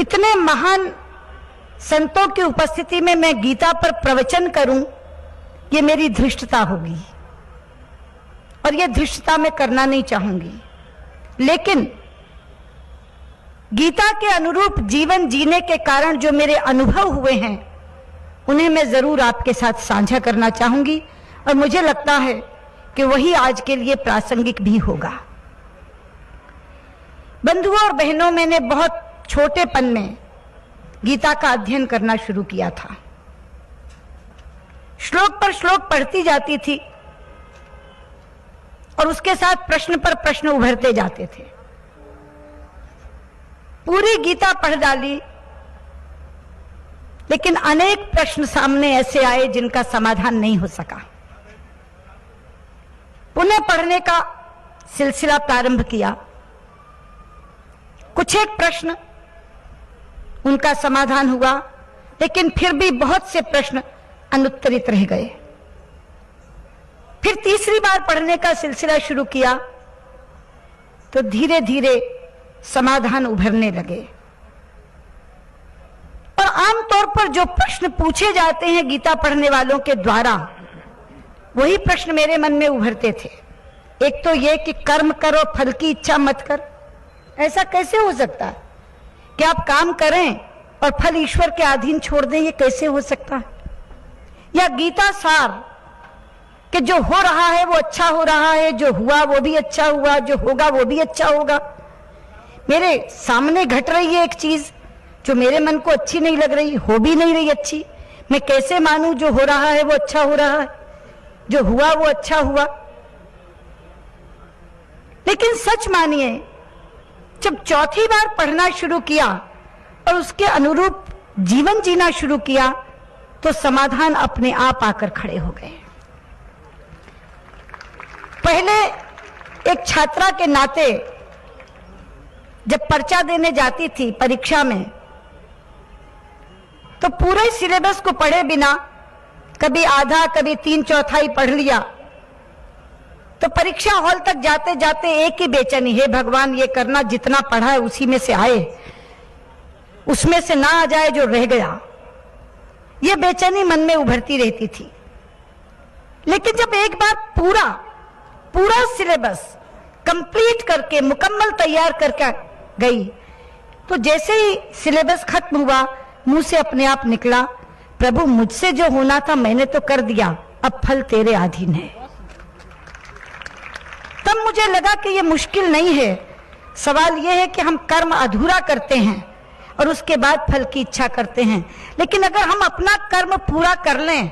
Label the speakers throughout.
Speaker 1: इतने महान संतों की उपस्थिति में मैं गीता पर प्रवचन करूं, ये मेरी धृष्टता होगी और ये धृष्टता मैं करना नहीं चाहूंगी। लेकिन गीता के अनुरूप जीवन जीने के कारण जो मेरे अनुभव हुए हैं उन्हें मैं जरूर आपके साथ साझा करना चाहूंगी और मुझे लगता है कि वही आज के लिए प्रासंगिक भी होगा। बंधुओं और बहनों, मैंने बहुत छोटेपन में गीता का अध्ययन करना शुरू किया था। श्लोक पर श्लोक पढ़ती जाती थी और उसके साथ प्रश्न पर प्रश्न उभरते जाते थे। पूरी गीता पढ़ डाली, लेकिन अनेक प्रश्न सामने ऐसे आए जिनका समाधान नहीं हो सका। पुनः पढ़ने का सिलसिला प्रारंभ किया। कुछ एक प्रश्न उनका समाधान हुआ, लेकिन फिर भी बहुत से प्रश्न अनुत्तरित रह गए। फिर तीसरी बार पढ़ने का सिलसिला शुरू किया तो धीरे धीरे समाधान उभरने लगे। और आमतौर पर जो प्रश्न पूछे जाते हैं गीता पढ़ने वालों के द्वारा, वही प्रश्न मेरे मन में उभरते थे। एक तो यह कि कर्म करो, फल की इच्छा मत कर। ऐसा कैसे हो सकता है कि आप काम करें और फल ईश्वर के अधीन छोड़ दें? ये कैसे हो सकता है? या गीता सार कि जो हो रहा है वो अच्छा हो रहा है, जो हुआ वो भी अच्छा हुआ, जो होगा वो भी अच्छा होगा। मेरे सामने घट रही है एक चीज जो मेरे मन को अच्छी नहीं लग रही, हो भी नहीं रही अच्छी। मैं कैसे मानूं जो हो रहा है वो अच्छा हो रहा है, जो हुआ वो अच्छा हुआ? लेकिन सच मानिए, जब चौथी बार पढ़ना शुरू किया और उसके अनुरूप जीवन जीना शुरू किया तो समाधान अपने आप आकर खड़े हो गए। पहले एक छात्रा के नाते जब पर्चा देने जाती थी परीक्षा में, तो पूरे सिलेबस को पढ़े बिना कभी आधा कभी 3/4 पढ़ लिया, तो परीक्षा हॉल तक जाते जाते एक ही बेचैनी, हे भगवान ये करना जितना पढ़ा है उसी में से आए, उसमें से ना आ जाए जो रह गया। ये बेचैनी मन में उभरती रहती थी। लेकिन जब एक बार पूरा सिलेबस कंप्लीट करके मुकम्मल तैयार करके गई, तो जैसे ही सिलेबस खत्म हुआ, मुंह से अपने आप निकला, प्रभु मुझसे जो होना था मैंने तो कर दिया, अब फल तेरे अधीन है। तब मुझे लगा कि ये मुश्किल नहीं है। सवाल यह है कि हम कर्म अधूरा करते हैं और उसके बाद फल की इच्छा करते हैं। लेकिन अगर हम अपना कर्म पूरा कर लें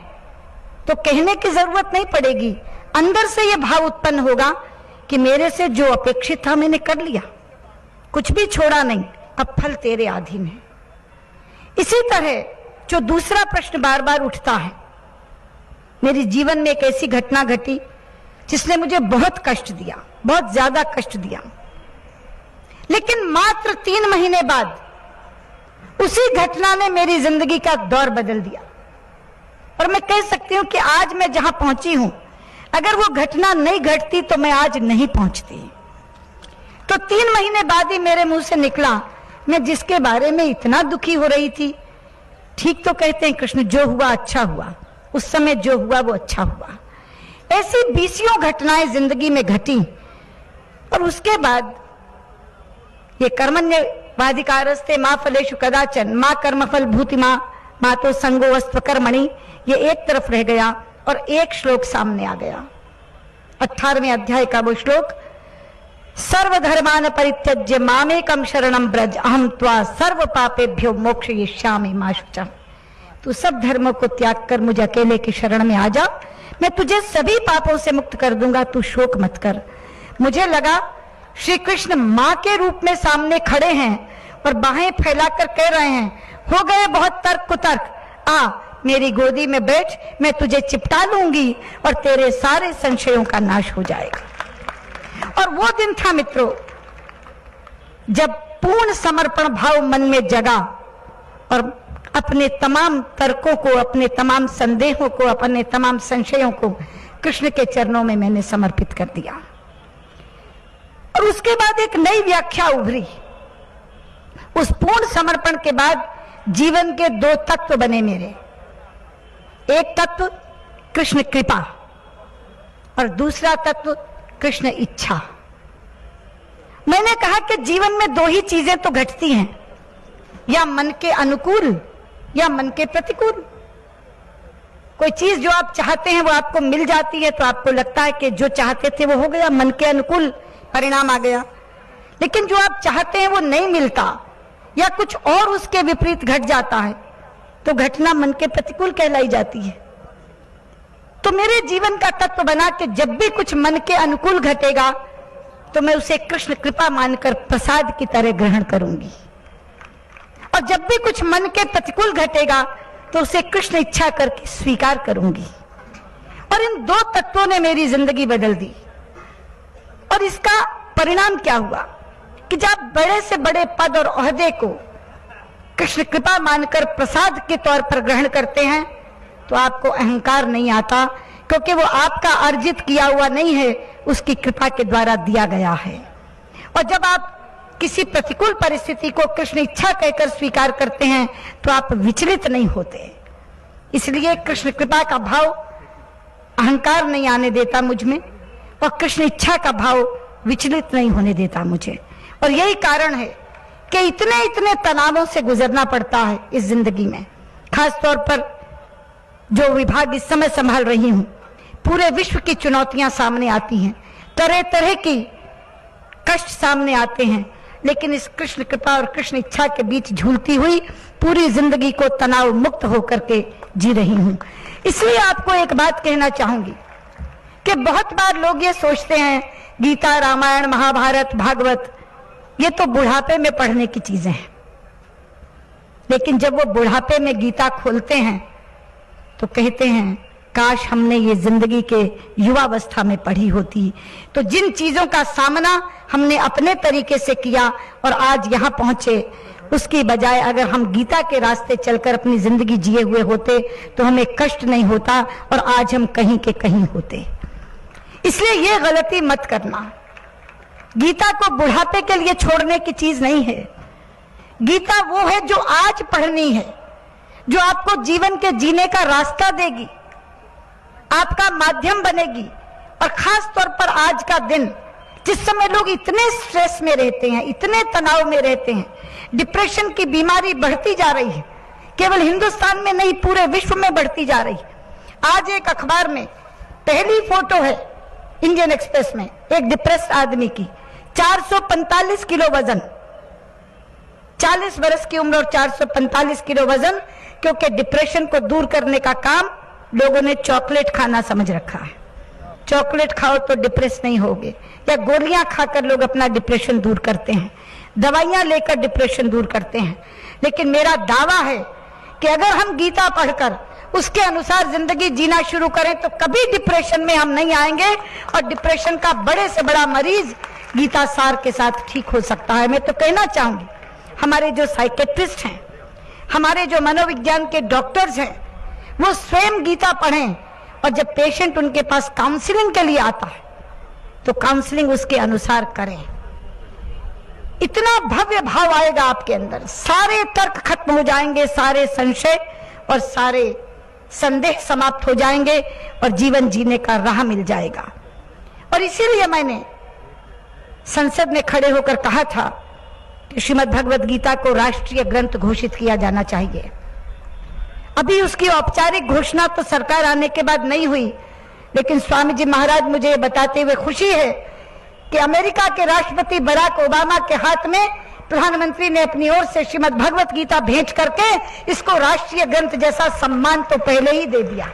Speaker 1: तो कहने की जरूरत नहीं पड़ेगी, अंदर से यह भाव उत्पन्न होगा कि मेरे से जो अपेक्षित था मैंने कर लिया, कुछ भी छोड़ा नहीं, अब फल तेरे अधीन है। इसी तरह जो दूसरा प्रश्न बार बार उठता है, मेरे जीवन में एक ऐसी घटना घटी जिसने मुझे बहुत कष्ट दिया, बहुत ज्यादा कष्ट दिया। लेकिन मात्र 3 महीने बाद उसी घटना ने मेरी जिंदगी का दौर बदल दिया। और मैं कह सकती हूं कि आज मैं जहां पहुंची हूं, अगर वो घटना नहीं घटती तो मैं आज नहीं पहुंचती। तो 3 महीने बाद ही मेरे मुंह से निकला, मैं जिसके बारे में इतना दुखी हो रही थी, ठीक तो कहते हैं कृष्ण, जो हुआ अच्छा हुआ, उस समय जो हुआ वो अच्छा हुआ। ऐसी 20 घटनाएं जिंदगी में घटी। और उसके बाद ये कर्मण्यवाधिकारस्ते मां फलेषु कदाचन मां कर्मफल भूति मां तो संगो वस्त्व कर्मणि, ये एक तरफ रह गया और एक श्लोक सामने आ गया। 18वें अध्याय का वो श्लोक, सर्वधर्मान परित्यज्य मामेकम शरणम ब्रज अहम त्वा सर्व पापेभ्यो मोक्षयिष्यामि मा शुचः। तू सब धर्मों को त्याग कर मुझे अकेले की शरण में आ जा, मैं तुझे सभी पापों से मुक्त कर दूंगा, तू शोक मत कर। मुझे लगा श्री कृष्ण मां के रूप में सामने खड़े हैं और बाहें फैलाकर कह रहे हैं, हो गए बहुत तर्क कुतर्क, आ मेरी गोदी में बैठ, मैं तुझे चिपटा लूंगी और तेरे सारे संशयों का नाश हो जाएगा। और वो दिन था मित्रों, जब पूर्ण समर्पण भाव मन में जगा और अपने तमाम तर्कों को, अपने तमाम संदेहों को, अपने तमाम संशयों को कृष्ण के चरणों में मैंने समर्पित कर दिया। और उसके बाद एक नई व्याख्या उभरी। उस पूर्ण समर्पण के बाद जीवन के दो तत्व बने मेरे। एक तत्व कृष्ण कृपा और दूसरा तत्व कृष्ण इच्छा। मैंने कहा कि जीवन में दो ही चीजें तो घटती हैं, या मन के अनुकूल या मन के प्रतिकूल। कोई चीज जो आप चाहते हैं वो आपको मिल जाती है तो आपको लगता है कि जो चाहते थे वो हो गया, मन के अनुकूल परिणाम आ गया। लेकिन जो आप चाहते हैं वो नहीं मिलता या कुछ और उसके विपरीत घट जाता है तो घटना मन के प्रतिकूल कहलाई जाती है। तो मेरे जीवन का तत्व बना कि जब भी कुछ मन के अनुकूल घटेगा तो मैं उसे कृष्ण कृपा मानकर प्रसाद की तरह ग्रहण करूंगी, और जब भी कुछ मन के प्रतिकूल घटेगा तो उसे कृष्ण इच्छा करके स्वीकार करूंगी। और इन दो तत्वों ने मेरी जिंदगी बदल दी। और इसका परिणाम क्या हुआ कि जब बड़े से बड़े पद और ओहदे को कृष्ण कृपा मानकर प्रसाद के तौर पर ग्रहण करते हैं तो आपको अहंकार नहीं आता, क्योंकि वो आपका अर्जित किया हुआ नहीं है, उसकी कृपा के द्वारा दिया गया है। और जब आप किसी प्रतिकूल परिस्थिति को कृष्ण इच्छा कहकर स्वीकार करते हैं तो आप विचलित नहीं होते। इसलिए कृष्ण कृपा का भाव अहंकार नहीं आने देता मुझ में, और कृष्ण इच्छा का भाव विचलित नहीं होने देता मुझे। और यही कारण है कि इतने इतने तनावों से गुजरना पड़ता है इस जिंदगी में। खास तौर पर जो विभाग इस समय संभाल रही हूं, पूरे विश्व की चुनौतियां सामने आती हैं, तरह तरह की कष्ट सामने आते हैं, लेकिन इस कृष्ण कृपा और कृष्ण इच्छा के बीच झूलती हुई पूरी जिंदगी को तनाव मुक्त होकर के जी रही हूं। इसलिए आपको एक बात कहना चाहूंगी कि बहुत बार लोग ये सोचते हैं गीता, रामायण, महाभारत, भागवत ये तो बुढ़ापे में पढ़ने की चीजें हैं। लेकिन जब वो बुढ़ापे में गीता खोलते हैं तो कहते हैं काश हमने ये जिंदगी के युवावस्था में पढ़ी होती। तो जिन चीजों का सामना हमने अपने तरीके से किया और आज यहाँ पहुंचे, उसकी बजाय अगर हम गीता के रास्ते चलकर अपनी जिंदगी जिए हुए होते तो हमें कष्ट नहीं होता और आज हम कहीं के कहीं होते। इसलिए ये गलती मत करना। गीता को बुढ़ापे के लिए छोड़ने की चीज नहीं है। गीता वो है जो आज पढ़नी है, जो आपको जीवन के जीने का रास्ता देगी, आपका माध्यम बनेगी। और खास तौर पर आज का दिन, जिस समय लोग इतने स्ट्रेस में रहते हैं, इतने तनाव में रहते हैं, डिप्रेशन की बीमारी बढ़ती जा रही है, केवल हिंदुस्तान में नहीं पूरे विश्व में बढ़ती जा रही है। आज एक अखबार में पहली फोटो है इंडियन एक्सप्रेस में एक डिप्रेस्ड आदमी की, 445 किलो वजन, 40 वर्ष की उम्र और 445 किलो वजन, क्योंकि डिप्रेशन को दूर करने का काम लोगों ने चॉकलेट खाना समझ रखा है। चॉकलेट खाओ तो डिप्रेस नहीं होगे, या गोलियां खाकर लोग अपना डिप्रेशन दूर करते हैं, दवाइयां लेकर डिप्रेशन दूर करते हैं। लेकिन मेरा दावा है कि अगर हम गीता पढ़कर उसके अनुसार जिंदगी जीना शुरू करें तो कभी डिप्रेशन में हम नहीं आएंगे, और डिप्रेशन का बड़े से बड़ा मरीज गीता सार के साथ ठीक हो सकता है। मैं तो कहना चाहूंगी हमारे जो साइकेट्रिस्ट हैं, हमारे जो मनोविज्ञान के डॉक्टर्स हैं, वो स्वयं गीता पढ़ें, और जब पेशेंट उनके पास काउंसलिंग के लिए आता है तो काउंसलिंग उसके अनुसार करें। इतना भव्य भाव आएगा आपके अंदर, सारे तर्क खत्म हो जाएंगे, सारे संशय और सारे संदेह समाप्त हो जाएंगे और जीवन जीने का राह मिल जाएगा। और इसीलिए मैंने संसद में खड़े होकर कहा था कि श्रीमद् भगवद गीता को राष्ट्रीय ग्रंथ घोषित किया जाना चाहिए। अभी उसकी औपचारिक घोषणा तो सरकार आने के बाद नहीं हुई, लेकिन स्वामी जी महाराज मुझे बताते हुए खुशी है कि अमेरिका के राष्ट्रपति बराक ओबामा के हाथ में प्रधानमंत्री ने अपनी ओर से श्रीमद् भगवत गीता भेंट करके इसको राष्ट्रीय ग्रंथ जैसा सम्मान तो पहले ही दे दिया।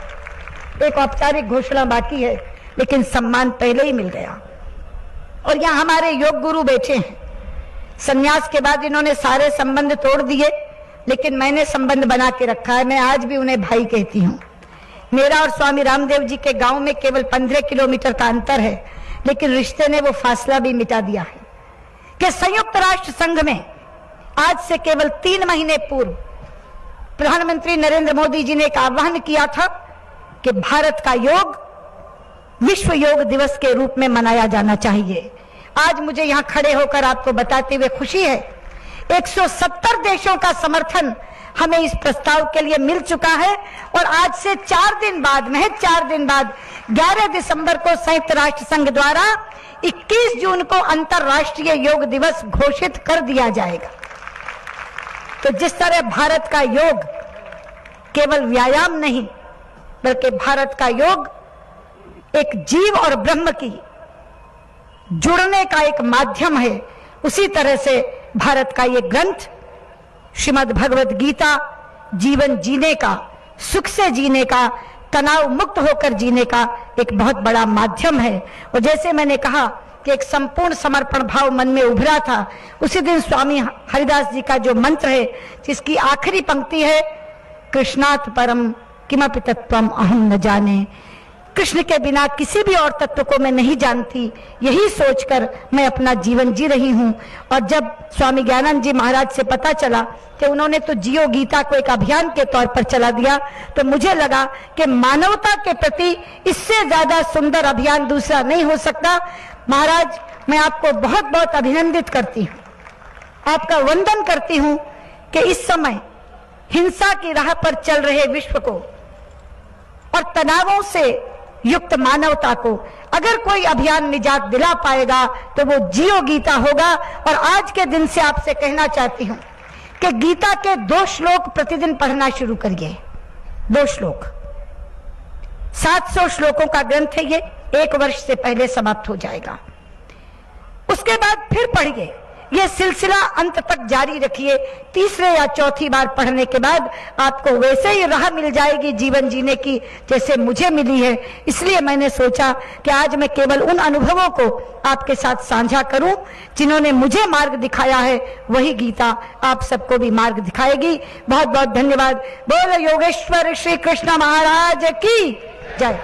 Speaker 1: एक औपचारिक घोषणा बाकी है, लेकिन सम्मान पहले ही मिल गया। और यहाँ हमारे योग गुरु बैठे हैं, संन्यास के बाद इन्होंने सारे संबंध तोड़ दिए, लेकिन मैंने संबंध बना के रखा है। मैं आज भी उन्हें भाई कहती हूँ। मेरा और स्वामी रामदेव जी के गांव में केवल 15 किलोमीटर का अंतर है, लेकिन रिश्ते ने वो फासला भी मिटा दिया है कि संयुक्त राष्ट्र संघ में आज से केवल 3 महीने पूर्व प्रधानमंत्री नरेंद्र मोदी जी ने एक आह्वान किया था कि भारत का योग विश्व योग दिवस के रूप में मनाया जाना चाहिए। आज मुझे यहाँ खड़े होकर आपको बताते हुए खुशी है 170 देशों का समर्थन हमें इस प्रस्ताव के लिए मिल चुका है और आज से 4 दिन बाद, महज 4 दिन बाद 11 दिसंबर को संयुक्त राष्ट्र संघ द्वारा 21 जून को अंतर्राष्ट्रीय योग दिवस घोषित कर दिया जाएगा। तो जिस तरह भारत का योग केवल व्यायाम नहीं बल्कि भारत का योग एक जीव और ब्रह्म की जुड़ने का एक माध्यम है, उसी तरह से भारत का ये ग्रंथ श्रीमद् भगवत गीता जीवन जीने का, सुख से जीने का, तनाव मुक्त होकर जीने का एक बहुत बड़ा माध्यम है। और जैसे मैंने कहा कि एक संपूर्ण समर्पण भाव मन में उभरा था, उसी दिन स्वामी हरिदास जी का जो मंत्र है जिसकी आखिरी पंक्ति है, कृष्णात् परम किमपि तत्त्वम अहम न जाने, कृष्ण के बिना किसी भी और तत्व को मैं नहीं जानती, यही सोचकर मैं अपना जीवन जी रही हूं। और जब स्वामी ज्ञानंद जी महाराज से पता चला कि उन्होंने तो जियो गीता को एक अभियान के तौर पर चला दिया, तो मुझे लगा कि मानवता के प्रति इससे ज्यादा सुंदर अभियान दूसरा नहीं हो सकता। महाराज, मैं आपको बहुत बहुत अभिनंदित करती हूँ, आपका वंदन करती हूँ कि इस समय हिंसा की राह पर चल रहे विश्व को और तनावों से युक्त मानवता को अगर कोई अभियान निजात दिला पाएगा तो वो जियो गीता होगा। और आज के दिन से आपसे कहना चाहती हूं कि गीता के 2 श्लोक प्रतिदिन पढ़ना शुरू करिए। 2 श्लोक, 700 श्लोकों का ग्रंथ है ये, 1 वर्ष से पहले समाप्त हो जाएगा। उसके बाद फिर पढ़िए, ये सिलसिला अंत तक जारी रखिए। 3रे या 4थी बार पढ़ने के बाद आपको वैसे ही राह मिल जाएगी जीवन जीने की जैसे मुझे मिली है। इसलिए मैंने सोचा कि आज मैं केवल उन अनुभवों को आपके साथ साझा करूं जिन्होंने मुझे मार्ग दिखाया है, वही गीता आप सबको भी मार्ग दिखाएगी। बहुत बहुत धन्यवाद। बोलो योगेश्वर श्री कृष्ण महाराज की जय।